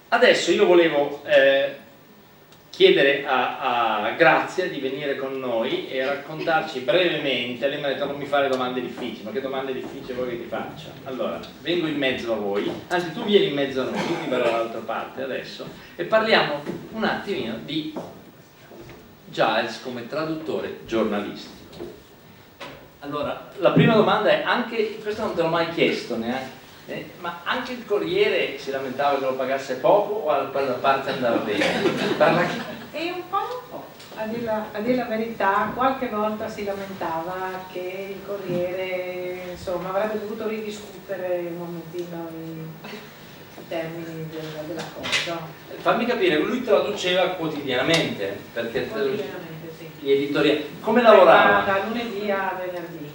Adesso io volevo chiedere a Grazia di venire con noi e raccontarci brevemente. Lei mi ha detto non mi fare domande difficili, ma che domande difficili vuoi che ti faccia? Allora, vengo in mezzo a voi, anzi tu vieni in mezzo a noi, io ti verrò dall'altra parte adesso e parliamo un attimino di Giles come traduttore giornalistico. Allora, la prima domanda è anche, questo non te l'ho mai chiesto neanche, ma anche il Corriere si lamentava che lo pagasse poco o a quella parte andava bene? E un po', a dire la verità, qualche volta si lamentava che il Corriere insomma avrebbe dovuto ridiscutere un momentino i termini della cosa. Fammi capire, lui traduceva quotidianamente, perché Quotidianamente, sì. gli editoriali, come lavorava? Da lunedì a venerdì,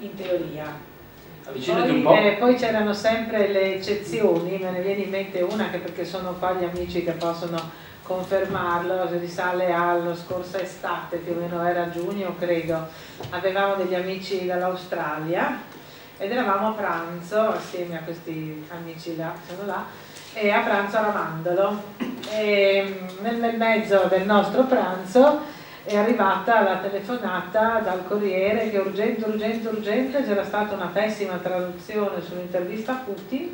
in teoria. Avvicinati un po'. Poi c'erano sempre le eccezioni, me ne viene in mente una che perché sono qua gli amici che possono confermarlo, risale alla scorsa estate, più o meno era giugno credo, avevamo degli amici dall'Australia ed eravamo a pranzo assieme a questi amici là, sono là, e a pranzo a Ramandolo e nel mezzo del nostro pranzo è arrivata la telefonata dal Corriere che urgente c'era stata una pessima traduzione sull'intervista a Putin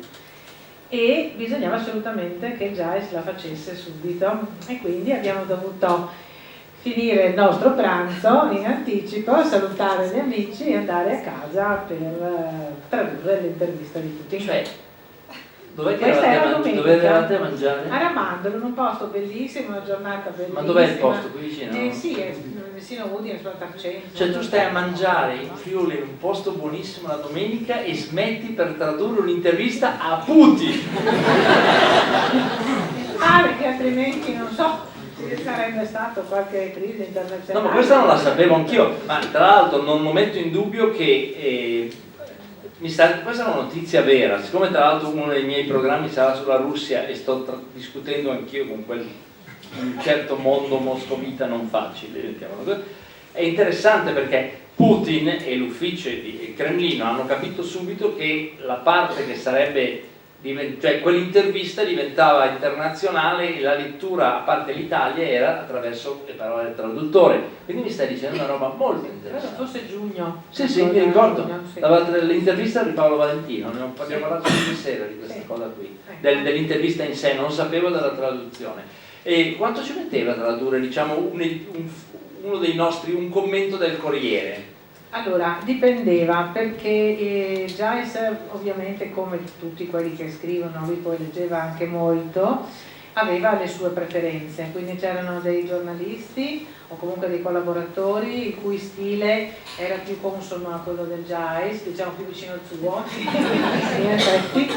e bisognava assolutamente che Giles la facesse subito e quindi abbiamo dovuto finire il nostro pranzo in anticipo, salutare gli amici e andare a casa per tradurre l'intervista di Putin. Cioè, dove eravate a mangiare? A Ramandolo, in un posto bellissimo, una giornata bellissima. Ma dov'è il posto? Qui vicino? Sì, è vicino a Udine, sulla Tarcenzo. Cioè tu stai a mangiare in Friuli in un posto buonissimo la domenica e smetti per tradurre un'intervista a Putin! Perché altrimenti non so se sarebbe stato qualche crisi internazionale. No, ma questa non la sapevo anch'io, ma tra l'altro non metto in dubbio che questa è una notizia vera, siccome tra l'altro uno dei miei programmi sarà sulla Russia e sto discutendo anch'io con un certo mondo moscovita non facile, è interessante perché Putin e l'ufficio di Cremlino hanno capito subito che la parte che sarebbe, cioè quell'intervista diventava internazionale e la lettura a parte l'Italia era attraverso le parole del traduttore, quindi mi stai dicendo una roba molto interessante. Forse giugno. Sì, mi ricordo, l'intervista di Paolo Valentino, ne abbiamo parlato ieri sera di questa cosa qui, dell'intervista in sé, non sapevo della traduzione. E quanto ci metteva a tradurre, diciamo, uno dei nostri, un commento del Corriere? Allora, dipendeva perché Giles ovviamente come tutti quelli che scrivono, lui poi leggeva anche molto, aveva le sue preferenze, quindi c'erano dei giornalisti o comunque dei collaboratori il cui stile era più consono a quello del Giles, diciamo più vicino al suo, in effetti,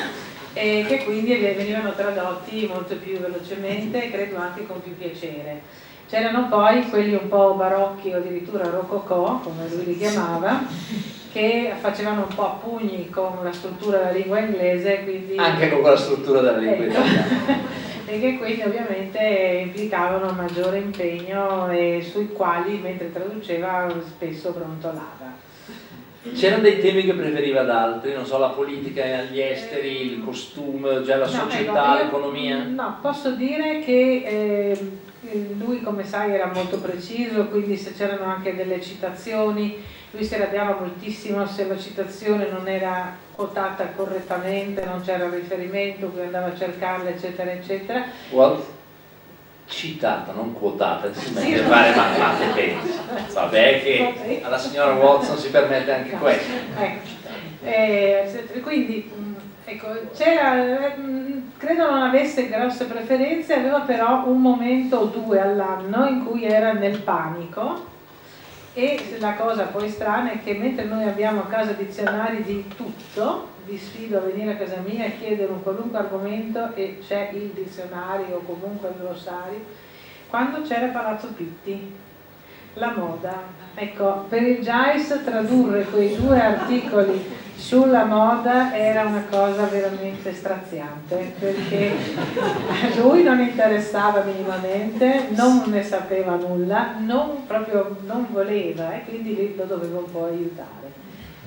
e che quindi venivano tradotti molto più velocemente e credo anche con più piacere. C'erano poi quelli un po' barocchi o addirittura rococò, come lui li chiamava, che facevano un po' a pugni con la struttura della lingua inglese, quindi anche con la struttura della lingua italiana. E che quindi ovviamente implicavano maggiore impegno e sui quali mentre traduceva spesso brontolava. C'erano dei temi che preferiva da altri, non so, la politica gli esteri, il costume, già la società, l'economia? No, posso dire che lui, come sai, era molto preciso, quindi se c'erano anche delle citazioni, lui si arrabbiava moltissimo se la citazione non era quotata correttamente, non c'era riferimento, quindi andava a cercarla, eccetera, eccetera. Citata, non quotata, si mette a fare ma che pensi? Vabbè che alla signora Watson si permette anche questo. Quindi ecco, c'era, credo non avesse grosse preferenze, aveva però un momento o due all'anno in cui era nel panico e la cosa poi strana è che mentre noi abbiamo a casa dizionari di tutto, vi sfido a venire a casa mia e chiedere un qualunque argomento e c'è il dizionario o comunque il glossario, quando c'era Palazzo Pitti, la moda, ecco, per il Giles tradurre quei due articoli sulla moda era una cosa veramente straziante perché a lui non interessava minimamente, non ne sapeva nulla, non voleva e quindi lì lo dovevo un po' aiutare.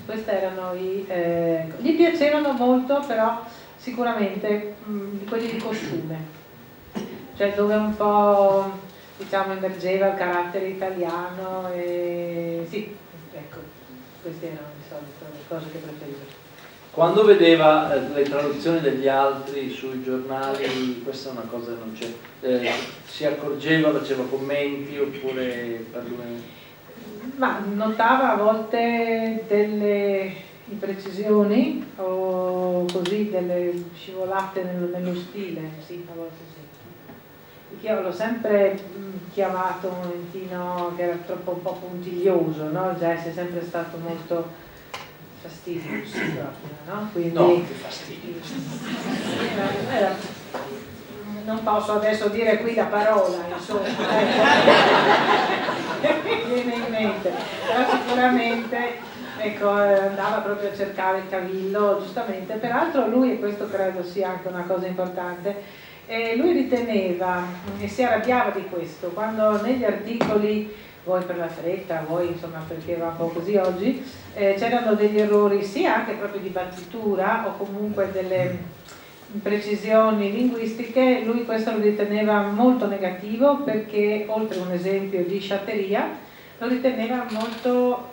Questi erano gli piacevano molto, però sicuramente di quelli di costume, cioè dove un po' diciamo emergeva il carattere italiano e sì, ecco, queste erano di solito le cose che preferivo. Quando vedeva le traduzioni degli altri sui giornali, questa è una cosa che non c'è, si accorgeva, faceva commenti oppure per lui? Ma notava a volte delle imprecisioni o così delle scivolate nello stile, sì, a volte sì. Perché io l'ho sempre chiamato un momentino che era troppo un po' puntiglioso, no? Il jazz è sempre stato molto fastidioso proprio, no? Quindi, no, che fastidio. Non posso adesso dire qui la parola, insomma, viene in mente, però sicuramente ecco, andava proprio a cercare il cavillo, giustamente. Peraltro lui, e questo credo sia anche una cosa importante, lui riteneva e si arrabbiava di questo, quando negli articoli, voi per la fretta, voi insomma perché va un po' così oggi, c'erano degli errori sia anche proprio di battitura o comunque delle imprecisioni linguistiche, lui questo lo riteneva molto negativo perché oltre a un esempio di sciatteria lo riteneva molto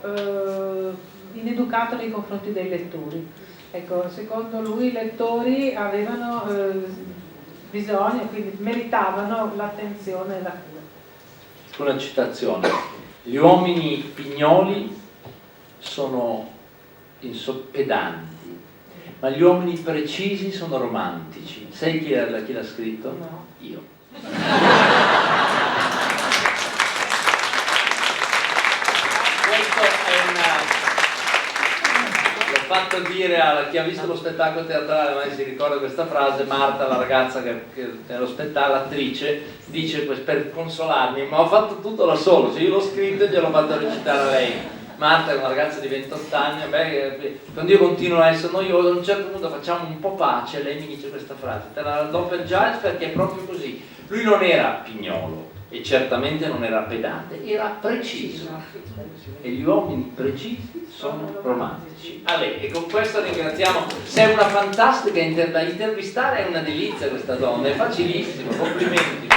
ineducato nei confronti dei lettori. Ecco, secondo lui i lettori avevano bisogno, quindi meritavano l'attenzione e la cura. Una citazione: gli uomini pignoli sono pedanti, ma gli uomini precisi sono romantici. Sai chi l'ha scritto? No. Io. Questo è l'ho fatto dire a chi ha visto lo spettacolo teatrale, magari si ricorda questa frase. Marta, la ragazza che nello spettacolo, l'attrice, dice per consolarmi: ma ho fatto tutto da solo, cioè io l'ho scritto e gliel'ho fatto recitare a lei. Marta è una ragazza di 28 anni, quando io continuo a essere noioso, a un certo punto facciamo un po' pace, lei mi dice questa frase: te la do per jazz perché è proprio così. Lui non era pignolo e certamente non era pedante, era preciso, e gli uomini precisi sono romantici. A lei, e con questo ringraziamo. Sei una fantastica da intervistare, è una delizia questa donna, è facilissimo, complimenti.